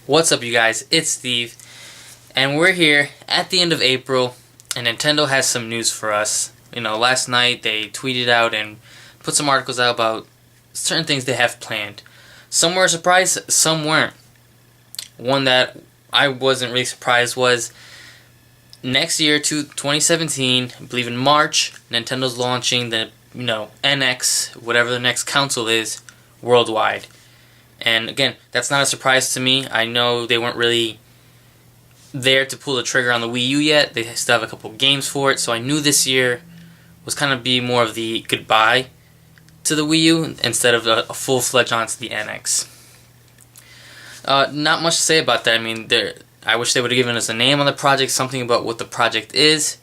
What's up, you guys? It's Steve, and we're here at the end of April, and Nintendo has some news for us. Last night they tweeted out and put some articles out about certain things they have planned. Some were a surprise, some weren't. One that I wasn't really surprised was next year, 2017, I believe in March, Nintendo's launching the NX, whatever the next console is, worldwide. And again, that's not a surprise to me. I know they weren't really there to pull the trigger on the Wii U yet. They still have a couple games for it, so I knew this year was kind of be more of the goodbye to the Wii U instead of a full-fledged onto the NX. Not much to say about that. I mean, I wish they would have given us a name on the project, something about what the project is.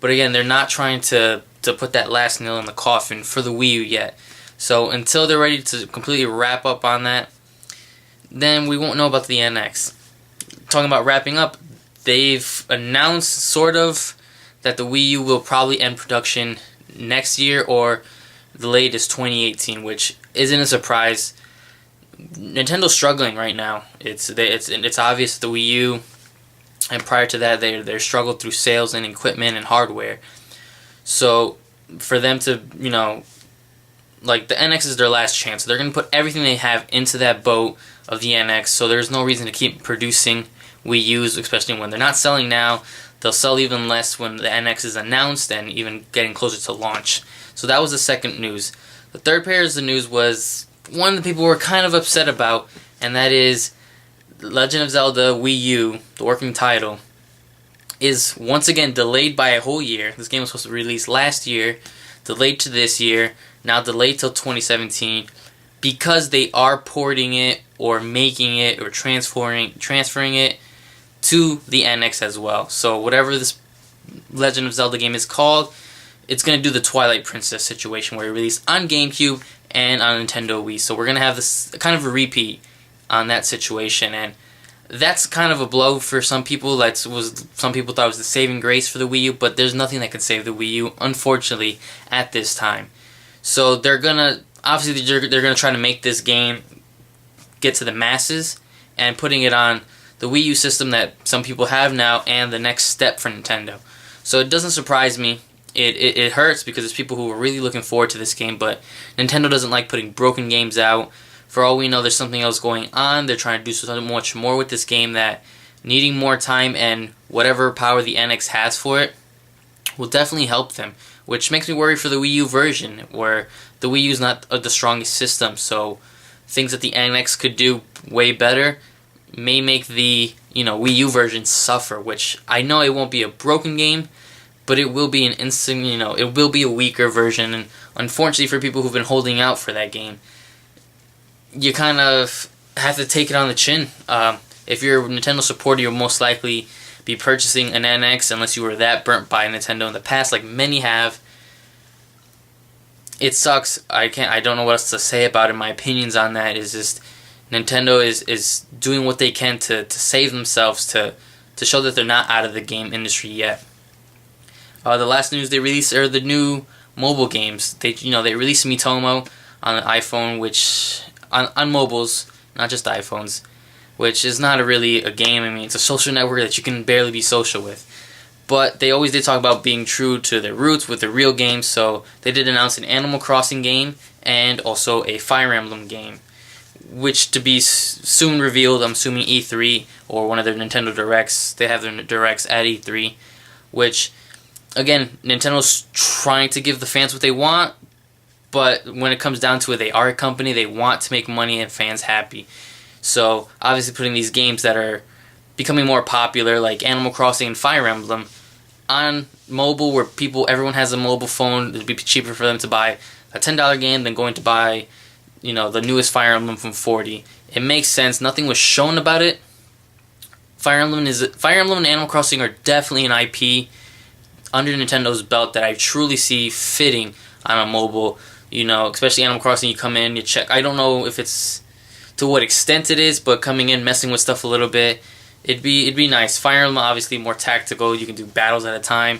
But again, they're not trying to put that last nail in the coffin for the Wii U yet. So until they're ready to completely wrap up on that, then we won't know about the NX. Talking about wrapping up, they've announced sort of that the Wii U will probably end production next year or the latest 2018, which isn't a surprise. Nintendo's struggling right now. It's obvious the Wii U, and prior to that, they struggled through sales and equipment and hardware. So for them to like the NX is their last chance. They're going to put everything they have into that boat of the NX, so there's no reason to keep producing Wii U's, especially when they're not selling now. They'll sell even less when the NX is announced and even getting closer to launch. So that was the second news. The third part of the news was one the people were kind of upset about, and that is Legend of Zelda Wii U, the working title, is once again delayed by a whole year. This game was supposed to release last year, delayed to this year, now delayed till 2017, because they are porting it or making it or transferring it to the NX as well. So whatever this Legend of Zelda game is called, it's going to do the Twilight Princess situation where it released on GameCube and on Nintendo Wii. So we're going to have this kind of a repeat on that situation, and that's kind of a blow for some people. Some people thought it was the saving grace for the Wii U, but there's nothing that can save the Wii U, unfortunately, at this time. So they're gonna try to make this game get to the masses, and putting it on the Wii U system that some people have now, and the next step for Nintendo. So it doesn't surprise me. It hurts because there's people who are really looking forward to this game, but Nintendo doesn't like putting broken games out. For all we know, there's something else going on. They're trying to do so much more with this game that needing more time and whatever power the NX has for it will definitely help them, which makes me worry for the Wii U version, where the Wii U is not the strongest system, so things that the NX could do way better may make the Wii U version suffer, which I know it won't be a broken game, but it will be an instant, it will be a weaker version, and unfortunately for people who've been holding out for that game, you kind of have to take it on the chin. If you're a Nintendo supporter, you'll most likely be purchasing an NX unless you were that burnt by Nintendo in the past, like many have. It sucks. I don't know what else to say about it. My opinions on that is just Nintendo is doing what they can to save themselves, to show that they're not out of the game industry yet. The last news they released are the new mobile games. They released Miitomo on an iPhone, which on mobiles, not just iPhones, which is not really a game. I mean, it's a social network that you can barely be social with. But they always did talk about being true to their roots with the real games, so they did announce an Animal Crossing game and also a Fire Emblem game, which to be soon revealed, I'm assuming E3 or one of their Nintendo Directs. They have their Directs at E3, which, again, Nintendo's trying to give the fans what they want, but when it comes down to it, they are a company. They want to make money and fans happy. So, obviously putting these games that are becoming more popular, like Animal Crossing and Fire Emblem, on mobile, where everyone has a mobile phone, it'd be cheaper for them to buy a $10 game than going to buy, the newest Fire Emblem from $40. It makes sense. Nothing was shown about it. Fire Emblem and Animal Crossing are definitely an IP under Nintendo's belt that I truly see fitting on a mobile. Especially Animal Crossing, you come in, you check. I don't know if it's to what extent it is, but coming in, messing with stuff a little bit, it'd be nice. Fire Emblem, obviously more tactical. You can do battles at a time.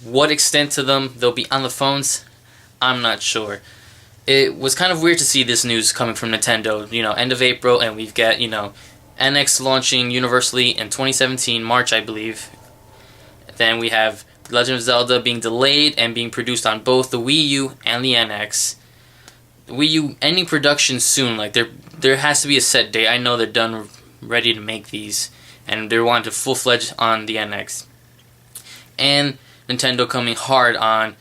What extent to them they'll be on the phones, I'm not sure. It was kind of weird to see this news coming from Nintendo. End of April, and we've got NX launching universally in 2017, March I believe. Then we have Legend of Zelda being delayed and being produced on both the Wii U and the NX. The Wii U ending production soon. Like there has to be a set date. I know they're done, ready to make these, and they're wanting to full-fledged on the NX. And Nintendo coming hard on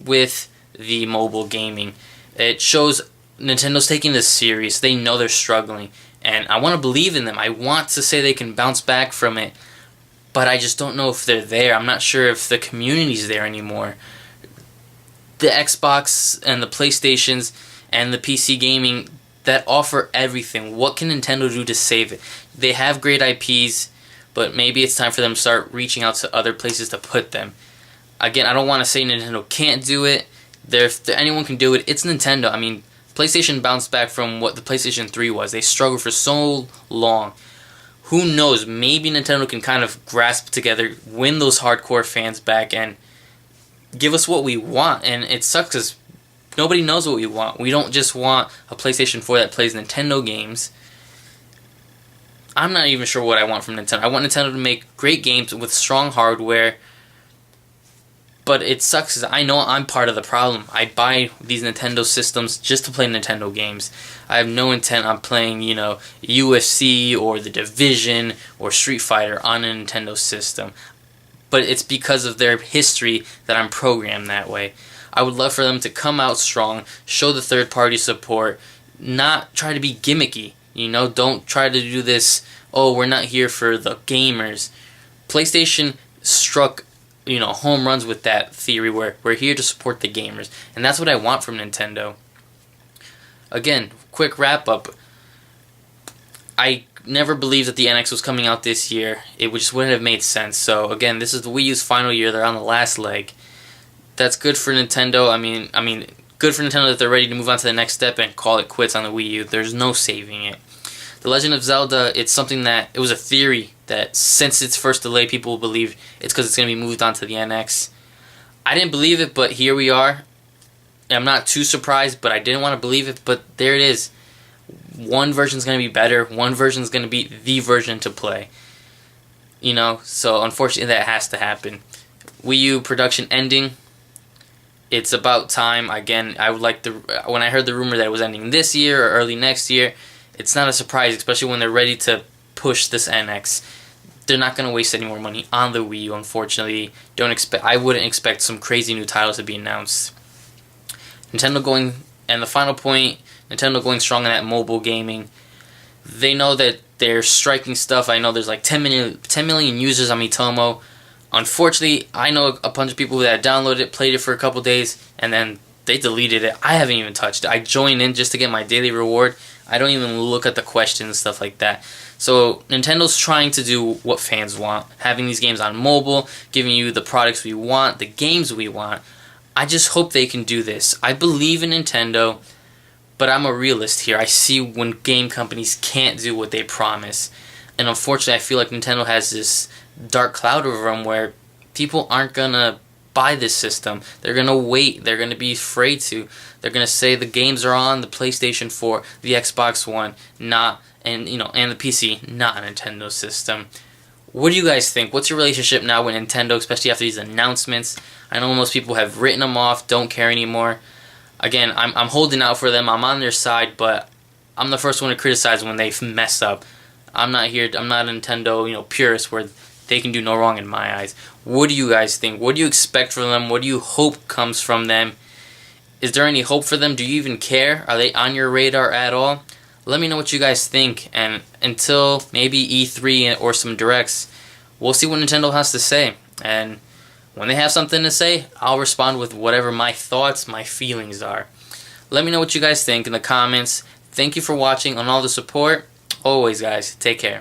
with the mobile gaming. It shows Nintendo's taking this serious. They know they're struggling, and I want to believe in them. I want to say they can bounce back from it, but I just don't know if they're there. I'm not sure if the community's there anymore. The Xbox and the PlayStations and the PC gaming that offer everything. What can Nintendo do to save it? They have great IPs, but maybe it's time for them to start reaching out to other places to put them. Again, I don't want to say Nintendo can't do it. If anyone can do it, it's Nintendo. I mean, PlayStation bounced back from what the PlayStation 3 was. They struggled for so long. Who knows? Maybe Nintendo can kind of grasp together, win those hardcore fans back, and give us what we want. And it sucks because nobody knows what we want. We don't just want a PlayStation 4 that plays Nintendo games. I'm not even sure what I want from Nintendo. I want Nintendo to make great games with strong hardware. But it sucks because I know I'm part of the problem. I buy these Nintendo systems just to play Nintendo games. I have no intent on playing, UFC or The Division or Street Fighter on a Nintendo system. But it's because of their history that I'm programmed that way. I would love for them to come out strong, show the third-party support, not try to be gimmicky. Don't try to do this, oh, we're not here for the gamers. PlayStation struck home runs with that theory where we're here to support the gamers. And that's what I want from Nintendo. Again, quick wrap up. I never believed that the NX was coming out this year. It just wouldn't have made sense. So again, this is the Wii U's final year. They're on the last leg. That's good for Nintendo. I mean, good for Nintendo that they're ready to move on to the next step and call it quits on the Wii U. There's no saving it. The Legend of Zelda, it's something that, it was a theory that since its first delay, people believe it's because it's going to be moved on to the NX. I didn't believe it, but here we are. I'm not too surprised, but I didn't want to believe it, but there it is. One version's going to be better, one version's going to be the version to play. So unfortunately that has to happen. Wii U production ending. It's about time. Again, I would like when I heard the rumor that it was ending this year or early next year, it's not a surprise, especially when they're ready to push this NX. They're not going to waste any more money on the Wii U, unfortunately. I wouldn't expect some crazy new titles to be announced. And the final point, Nintendo going strong in that mobile gaming. They know that they're striking stuff. I know there's like 10 million users on Miitomo. Unfortunately, I know a bunch of people that downloaded it, played it for a couple days, and then they deleted it. I haven't even touched it. I joined in just to get my daily reward. I don't even look at the questions and stuff like that. So Nintendo's trying to do what fans want. Having these games on mobile, giving you the products we want, the games we want. I just hope they can do this. I believe in Nintendo, but I'm a realist here. I see when game companies can't do what they promise. And unfortunately, I feel like Nintendo has this dark cloud over them where people aren't going to buy this system. They're going to wait. They're going to be afraid to. They're going to say the games are on the PlayStation 4, the Xbox One, and the PC, not a Nintendo system. What do you guys think? What's your relationship now with Nintendo, especially after these announcements? I know most people have written them off, don't care anymore. Again, I'm holding out for them. I'm on their side, but I'm the first one to criticize when they mess up. I'm not a Nintendo, purist where they can do no wrong in my eyes. What do you guys think? What do you expect from them? What do you hope comes from them? Is there any hope for them? Do you even care? Are they on your radar at all? Let me know what you guys think. And until maybe E3 or some directs, we'll see what Nintendo has to say. And when they have something to say, I'll respond with whatever my thoughts, my feelings are. Let me know what you guys think in the comments. Thank you for watching and all the support. Always, guys, take care.